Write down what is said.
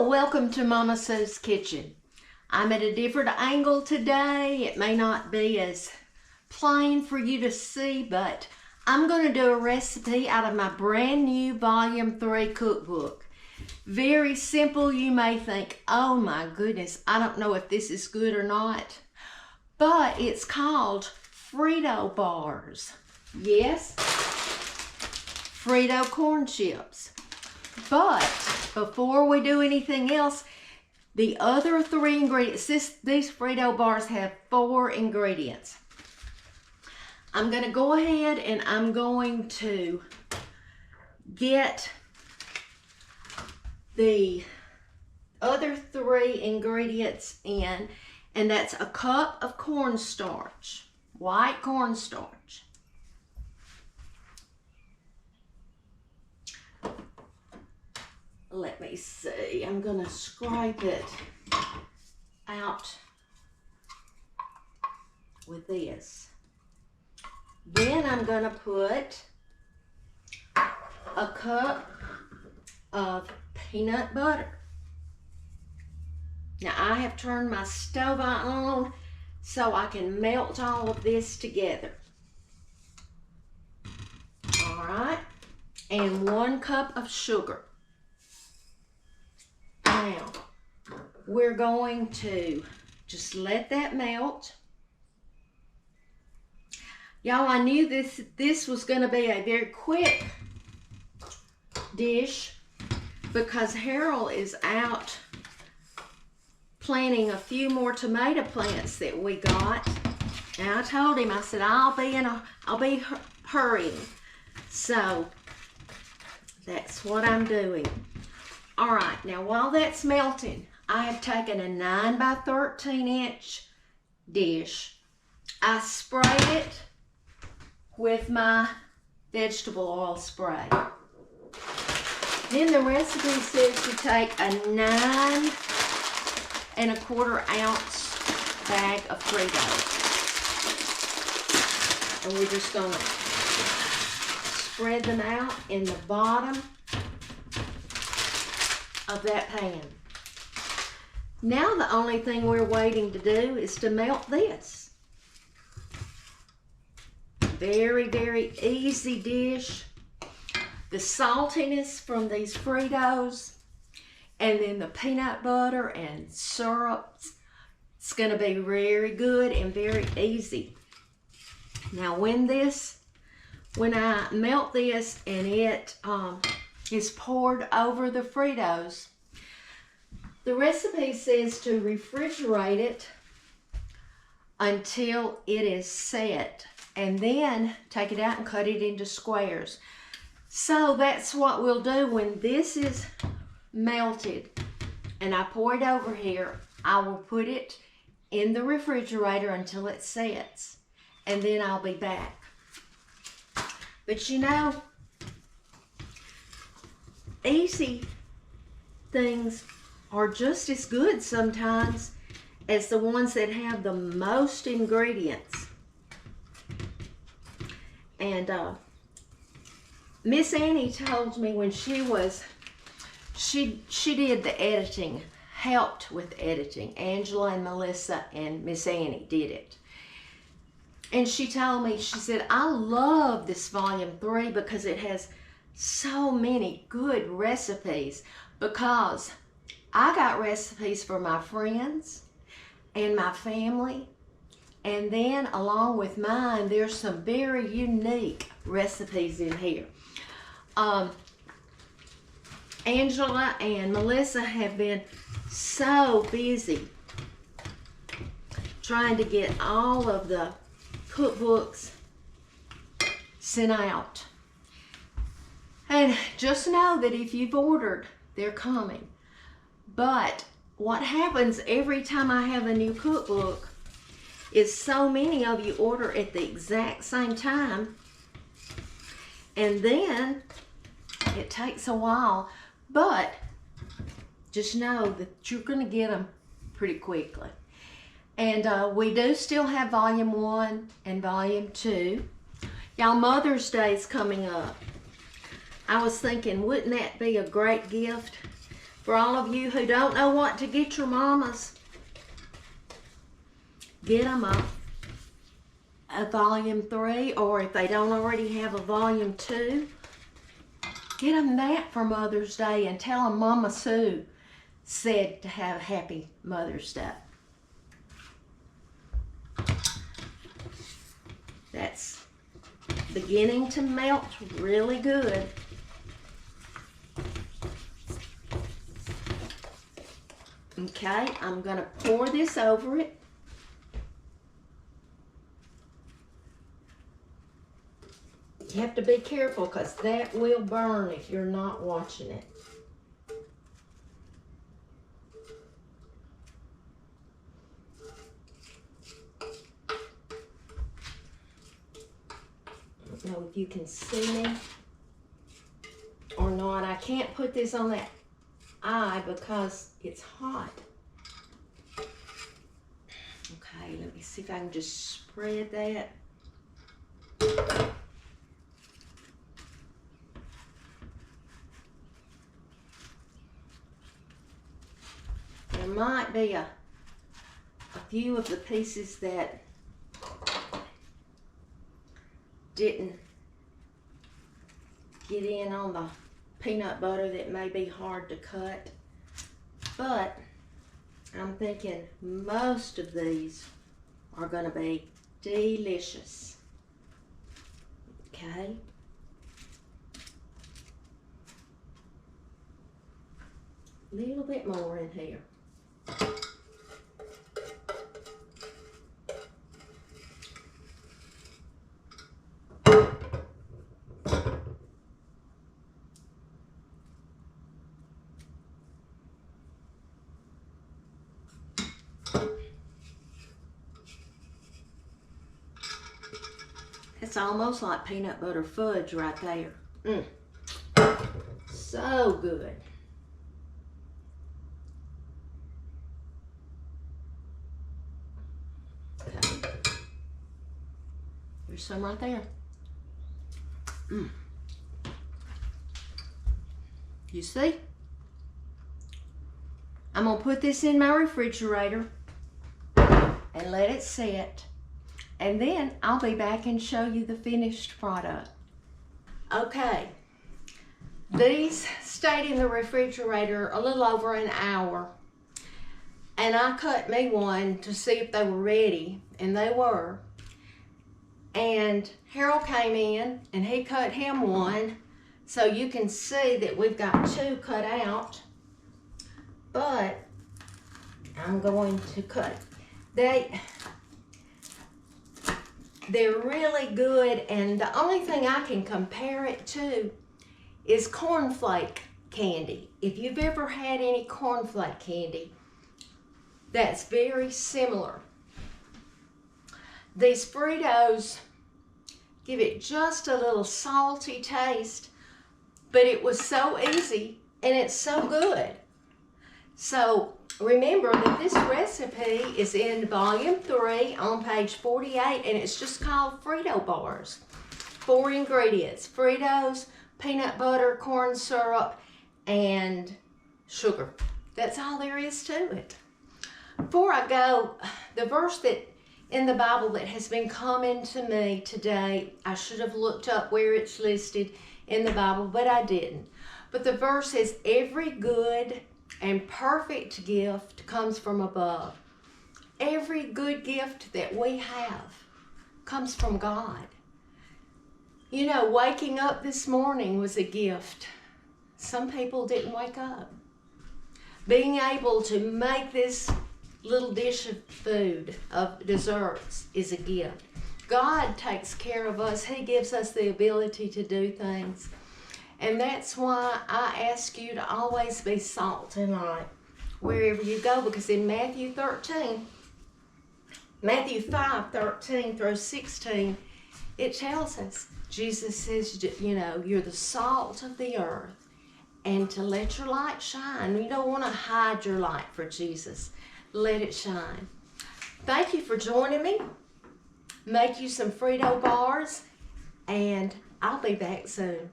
Hello, welcome to Mama Sue's Kitchen. I'm at a different angle today. It may not be as plain for you to see, but I'm going to do a recipe out of my brand new Volume 3 cookbook. Very simple. You may think, oh my goodness, I don't know if this is good or not, but it's called Frito Bars. Yes, Frito corn chips. But before we do anything else, the other 3 ingredients, these Frito bars have 4 ingredients. I'm going to go ahead and I'm going to get the other 3 ingredients in, and that's a cup of cornstarch, white cornstarch. Let me see, I'm gonna scrape it out with this. Then I'm gonna put a cup of peanut butter. Now I have turned my stove on so I can melt all of this together. All right, and 1 cup of sugar. Now, we're going to just let that melt. Y'all, I knew this was going to be a very quick dish because Harold is out planting a few more tomato plants that we got. And I told him, I said, I'll be hurrying. So, that's what I'm doing. All right, now while that's melting, I have taken a 9 by 13 inch dish. I sprayed it with my vegetable oil spray. Then the recipe says to take a 9 1/4 ounce bag of Fritos. And we're just gonna spread them out in the bottom of that pan. Now the only thing we're waiting to do is to melt this. Very, very easy dish. The saltiness from these Fritos and then the peanut butter and syrup, it's going to be very good and very easy. Now when I melt this and it is poured over the Fritos, the recipe says to refrigerate it until it is set and then take it out and cut it into squares. So that's what we'll do when this is melted and I pour it over here. I will put it in the refrigerator until it sets and then I'll be back. But you know, easy things are just as good sometimes as the ones that have the most ingredients. And Miss Annie told me when she did the editing, helped with editing. Angela and Melissa and Miss Annie did it. And she told me, she said, I love this Volume 3 because it has so many good recipes, because I got recipes for my friends and my family, and then along with mine there's some very unique recipes in here. Angela and Melissa have been so busy trying to get all of the cookbooks sent out. And just know that if you've ordered, they're coming. But what happens every time I have a new cookbook is so many of you order at the exact same time. And then it takes a while. But just know that you're going to get them pretty quickly. And we do still have Volume 1 and Volume 2. Y'all, Mother's Day is coming up. I was thinking, wouldn't that be a great gift For all of you who don't know what to get your mamas, get them a volume 3, or if they don't already have a volume 2, get them that for Mother's Day and tell them Mama Sue said to have a happy Mother's Day. That's beginning to melt really good. Okay, I'm going to pour this over it. You have to be careful because that will burn if you're not watching it. I don't know if you can see me or not. I can't put this on that eye because it's hot. Okay, let me see if I can just spread that. There might be a few of the pieces that didn't get in on the peanut butter that may be hard to cut, but I'm thinking most of these are going to be delicious. Okay. A little bit more in here. It's almost like peanut butter fudge right there. So good. Okay. There's some right there. You see? I'm going to put this in my refrigerator and let it sit. And then I'll be back and show you the finished product. Okay, these stayed in the refrigerator a little over an hour. And I cut me one to see if they were ready, and they were. And Harold came in and he cut him one. So you can see that we've got 2 cut out. But I'm going to cut. They're really good, and the only thing I can compare it to is cornflake candy. If you've ever had any cornflake candy, that's very similar. These Fritos give it just a little salty taste, but it was so easy and it's so good. So remember that this recipe is in volume 3 on page 48, and it's just called Frito Bars. 4 ingredients: Fritos, peanut butter, corn syrup, and sugar. That's all there is to it. Before I go, the verse that in the Bible that has been coming to me today, I should have looked up where it's listed in the Bible, but I didn't. But the verse says, every good and perfect gift comes from above. Every good gift that we have comes from God. You know, waking up this morning was a gift. Some people didn't wake up. Being able to make this little dish of food, of desserts, is a gift. God takes care of us. He gives us the ability to do things. And that's why I ask you to always be salt and light wherever you go, because in Matthew 5:13 through 16, it tells us, Jesus says, you know, you're the salt of the earth, and to let your light shine. You don't want to hide your light for Jesus. Let it shine. Thank you for joining me. Make you some Frito Bars, and I'll be back soon.